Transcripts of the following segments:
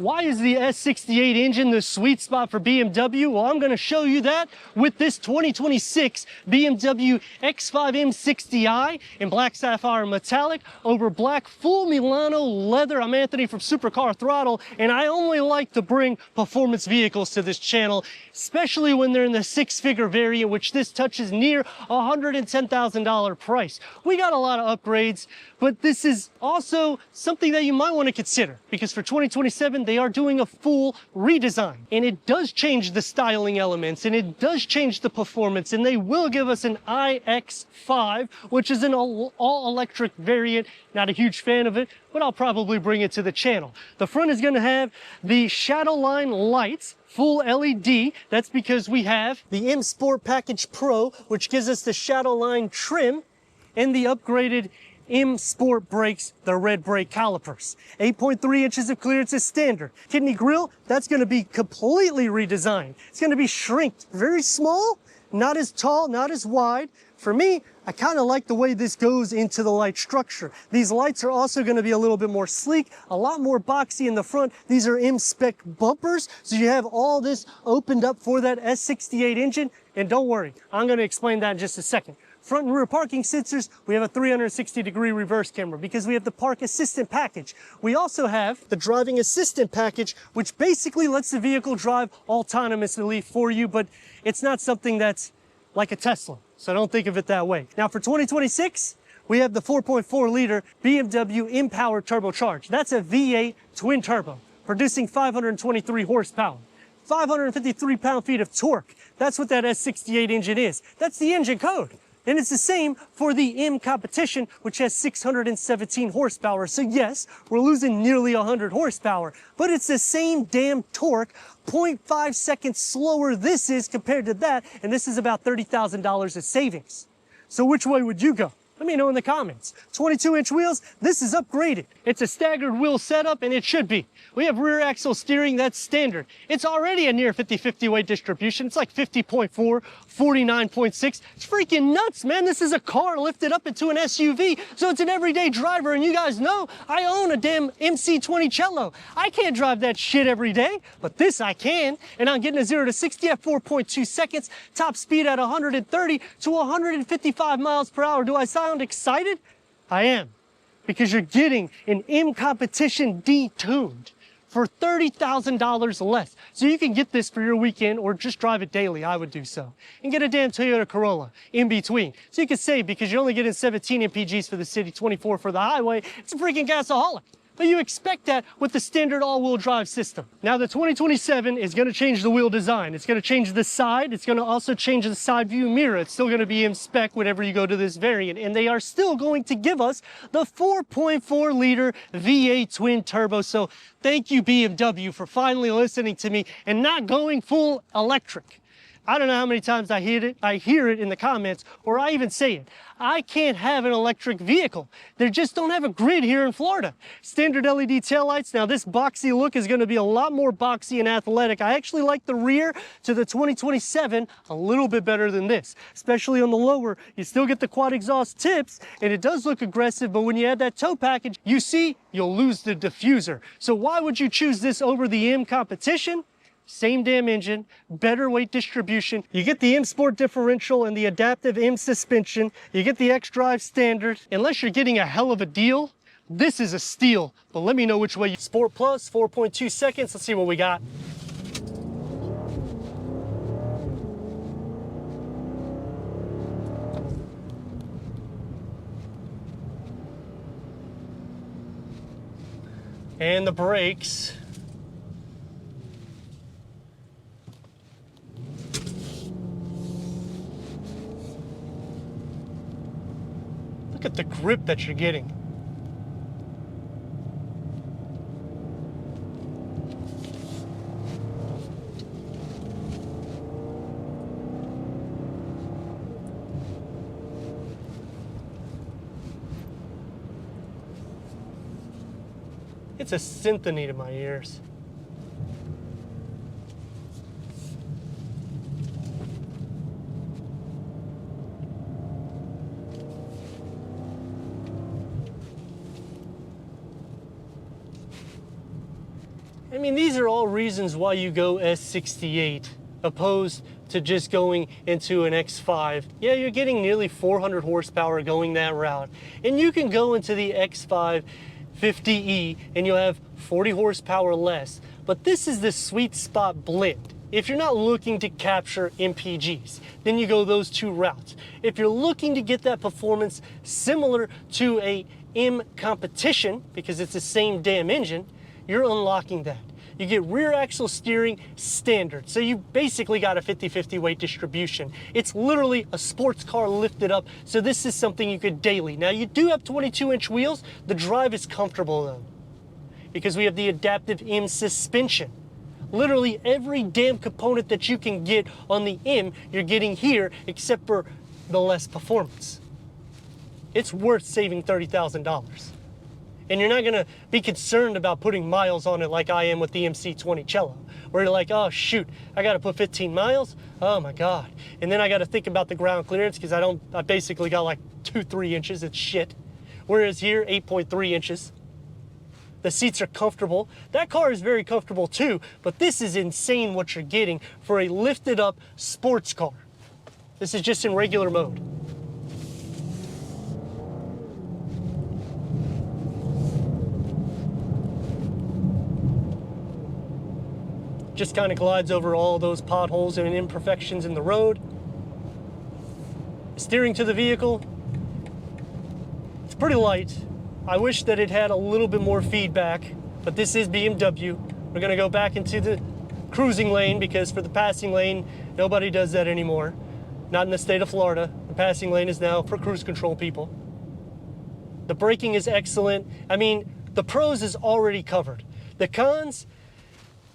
Why is the S68 engine the sweet spot for BMW? Well, I'm going to show you that with this 2026 BMW X5 M60i in black sapphire metallic over black full Milano leather. I'm Anthony from Supercar Throttle, and I only like to bring performance vehicles to this channel, especially when they're in the six-figure variant, which this touches near $110,000 price. We got a lot of upgrades, but this is also something that you might want to consider, because for 2027, they are doing a full redesign, and it does change the styling elements, and it does change the performance, and they will give us an iX5, which is an all-electric variant. Not a huge fan of it, but I'll probably bring it to the channel. The front is going to have the shadow line lights, full LED. That's because we have the M Sport Package Pro, which gives us the shadow line trim and the upgraded M Sport brakes, the red brake calipers. 8.3 inches of clearance is standard. Kidney grille, that's going to be completely redesigned. It's going to be shrinked, very small, not as tall, not as wide. For me, I kind of like the way this goes into the light structure. These lights are also going to be a little bit more sleek, a lot more boxy in the front. These are M-spec bumpers, so you have all this opened up for that S68 engine. And don't worry, I'm going to explain that in just a second. Front and rear parking sensors, we have a 360-degree reverse camera because we have the park assistant package. We also have the driving assistant package, which basically lets the vehicle drive autonomously for you, but it's not something that's like a Tesla, so don't think of it that way. Now for 2026, we have the 4.4-liter BMW m-powered turbocharge. That's a V8 twin turbo, producing 523 horsepower, 553 pound-feet of torque. That's what that S68 engine is. That's the engine code. And it's the same for the M competition, which has 617 horsepower. So yes, we're losing nearly 100 horsepower, but it's the same damn torque. 0.5 seconds slower this is compared to that, and this is about $30,000 of savings. So which way would you go? Let me know in the comments. 22-inch wheels, this is upgraded. It's a staggered wheel setup, and it should be. We have rear axle steering, that's standard. It's already a near 50-50 weight distribution. It's like 50.4, 49.6. It's freaking nuts, man. This is a car lifted up into an SUV, so it's an everyday driver, and you guys know I own a damn MC20 Cello. I can't drive that shit every day, but this I can, and I'm getting a 0 to 60 at 4.2 seconds, top speed at 130 to 155 miles per hour. Do I sound excited? I am, because you're getting an M competition detuned for $30,000 less. So you can get this for your weekend or just drive it daily. I would do so. And get a damn Toyota Corolla in between. So you can save, because you're only getting 17 MPGs for the city, 24 for the highway. It's a freaking gasaholic. But you expect that with the standard all-wheel drive system. Now the 2027 is going to change the wheel design. It's going to change the side. It's going to also change the side view mirror. It's still going to be M-spec whenever you go to this variant. And they are still going to give us the 4.4-liter V8 twin turbo. So thank you, BMW, for finally listening to me and not going full electric. I don't know how many times I hear it in the comments, or I even say it. I can't have an electric vehicle. They just don't have a grid here in Florida. Standard LED taillights. Now this boxy look is going to be a lot more boxy and athletic. I actually like the rear to the 2027 a little bit better than this, especially on the lower. You still get the quad exhaust tips, and it does look aggressive, but when you add that tow package, you see, you'll lose the diffuser. So why would you choose this over the M competition? Same damn engine, better weight distribution. You get the M Sport differential and the adaptive M suspension. You get the X Drive standard. Unless you're getting a hell of a deal, this is a steal. But let me know which way you... Sport Plus, 4.2 seconds. Let's see what we got. And the brakes. Look at the grip that you're getting. It's a symphony to my ears. mean, these are all reasons why you go S68 opposed to just going into an X5. Yeah, you're getting nearly 400 horsepower going that route. And you can go into the X5 50e and you'll have 40 horsepower less. But this is the sweet spot blend. If you're not looking to capture MPGs, then you go those two routes. If you're looking to get that performance similar to a M competition, because it's the same damn engine, you're unlocking that. You get rear axle steering standard. So you basically got a 50-50 weight distribution. It's literally a sports car lifted up. So this is something you could daily. Now you do have 22-inch wheels. The drive is comfortable though, because we have the adaptive M suspension. Literally every damn component that you can get on the M, you're getting here, except for the less performance. It's worth saving $30,000. And you're not gonna be concerned about putting miles on it like I am with the MC20 Cello, where you're like, oh shoot, I gotta put 15 miles? Oh my God. And then I gotta think about the ground clearance because I basically got like 2-3 inches, it's shit. Whereas here, 8.3 inches. The seats are comfortable. That car is very comfortable too, but this is insane what you're getting for a lifted up sports car. This is just in regular mode. Just kind of glides over all those potholes and imperfections in the road. Steering to the vehicle, it's pretty light. I wish that it had a little bit more feedback, but this is BMW. We're gonna go back into the cruising lane because for the passing lane, nobody does that anymore. Not in the state of Florida. The passing lane is now for cruise control people. The braking is excellent. I mean, the pros is already covered. The cons,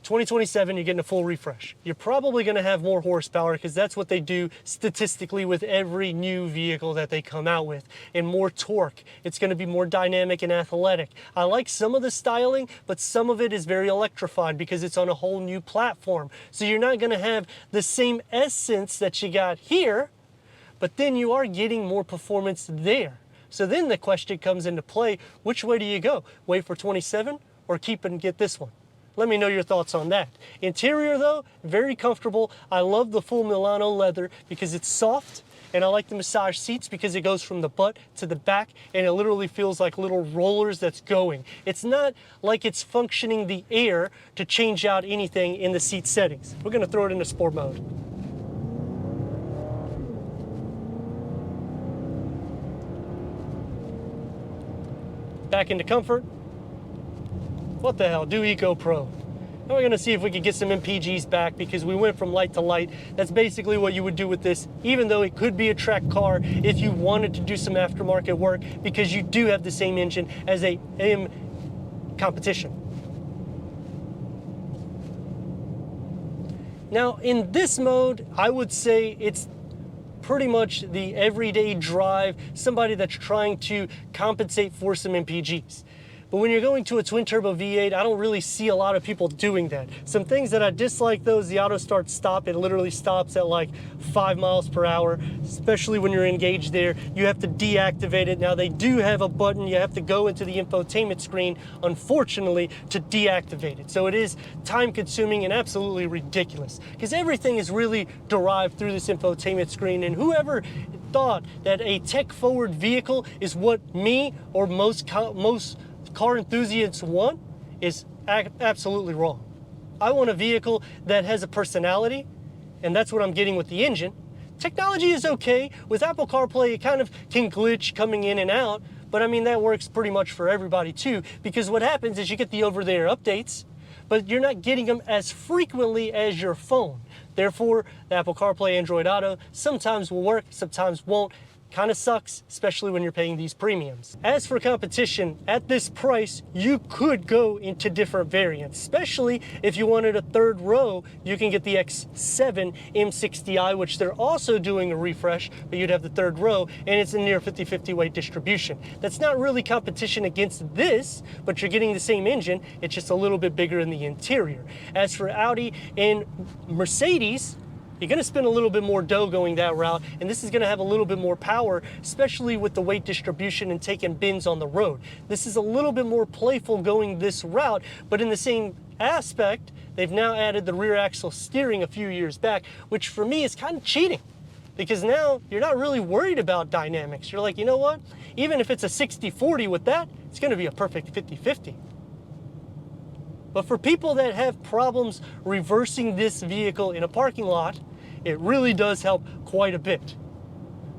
2027, you're getting a full refresh. You're probably gonna have more horsepower because that's what they do statistically with every new vehicle that they come out with, and more torque. It's gonna be more dynamic and athletic. I like some of the styling, but some of it is very electrified because it's on a whole new platform. So you're not gonna have the same essence that you got here, but then you are getting more performance there. So then the question comes into play, which way do you go? Wait for 27 or keep and get this one? Let me know your thoughts on that. Interior though, very comfortable. I love the full Milano leather because it's soft, and I like the massage seats because it goes from the butt to the back and it literally feels like little rollers that's going. It's not like it's functioning the air to change out anything in the seat settings. We're gonna throw it into sport mode. Back into comfort. What the hell, do Eco Pro. Now we're gonna see if we can get some MPGs back because we went from light to light. That's basically what you would do with this, even though it could be a track car if you wanted to do some aftermarket work, because you do have the same engine as a M competition. Now in this mode, I would say it's pretty much the everyday drive, somebody that's trying to compensate for some MPGs. But when you're going to a twin turbo V8, I don't really see a lot of people doing that. Some things that I dislike though is the auto start stop. It literally stops at like 5 miles per hour, especially when you're engaged there. You have to deactivate it. Now they do have a button. You have to go into the infotainment screen, unfortunately, to deactivate it. So it is time consuming and absolutely ridiculous because everything is really derived through this infotainment screen, and whoever thought that a tech forward vehicle is what me or most car enthusiasts want is absolutely wrong. I want a vehicle that has a personality, and that's what I'm getting with the engine. Technology is okay. With Apple CarPlay, it kind of can glitch coming in and out, but I mean, that works pretty much for everybody too, because what happens is you get the over-the-air updates, but you're not getting them as frequently as your phone. Therefore, the Apple CarPlay, Android Auto sometimes will work, sometimes won't. Kind of sucks, especially when you're paying these premiums. As for competition, at this price, you could go into different variants, especially if you wanted a third row. You can get the X5 M60i, which they're also doing a refresh, but you'd have the third row, and it's a near 50-50 weight distribution. That's not really competition against this, but you're getting the same engine, it's just a little bit bigger in the interior. As for Audi and Mercedes, you're gonna spend a little bit more dough going that route, and this is gonna have a little bit more power, especially with the weight distribution and taking bins on the road. This is a little bit more playful going this route, but in the same aspect, they've now added the rear axle steering a few years back, which for me is kind of cheating, because now you're not really worried about dynamics. You're like, you know what? Even if it's a 60-40 with that, it's going to be a perfect 50-50. But for people that have problems reversing this vehicle in a parking lot, it really does help quite a bit.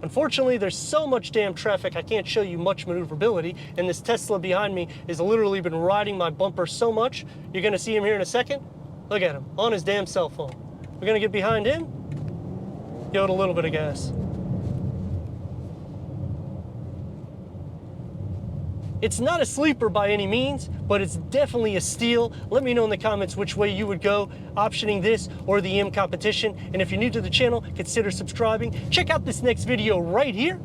Unfortunately, there's so much damn traffic, I can't show you much maneuverability, and this Tesla behind me has literally been riding my bumper so much. You're gonna see him here in a second. Look at him, on his damn cell phone. We're gonna get behind him, give it a little bit of gas. It's not a sleeper by any means, but it's definitely a steal. Let me know in the comments which way you would go, optioning this or the M competition. And if you're new to the channel, consider subscribing. Check out this next video right here.